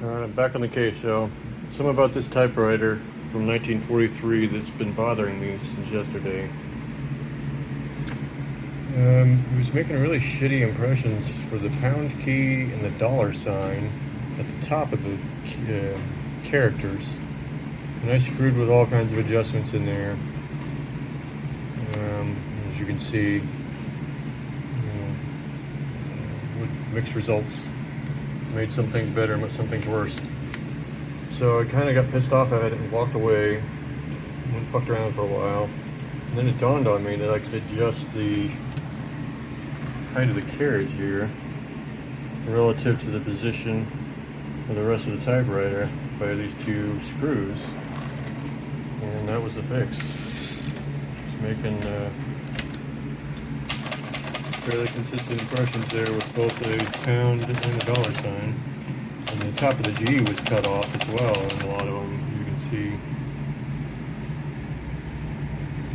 Alright, back on the case. So, something about this typewriter from 1943 that's been bothering me since yesterday. It was making really shitty impressions for the pound key and the dollar sign at the top of the characters. And I screwed with all kinds of adjustments in there. As you can see, with mixed results. Made some things better, some things worse. So I kind of got pissed off at it and walked away. Went fucked around for a while. And then it dawned on me that I could adjust the height of the carriage here relative to the position of the rest of the typewriter by these two screws. And that was the fix. Just making fairly consistent impressions there with both a pound and a dollar sign. And the top of the G was cut off as well in a lot of them. You can see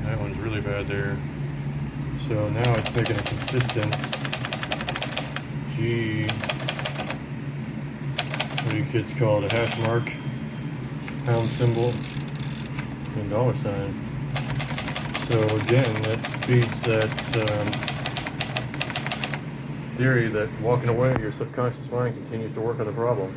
that one's really bad there. So now it's making a consistent G, what do you kids call it, a hash mark, pound symbol, and dollar sign. So again, that feeds that theory that walking away, your subconscious mind continues to work on the problem.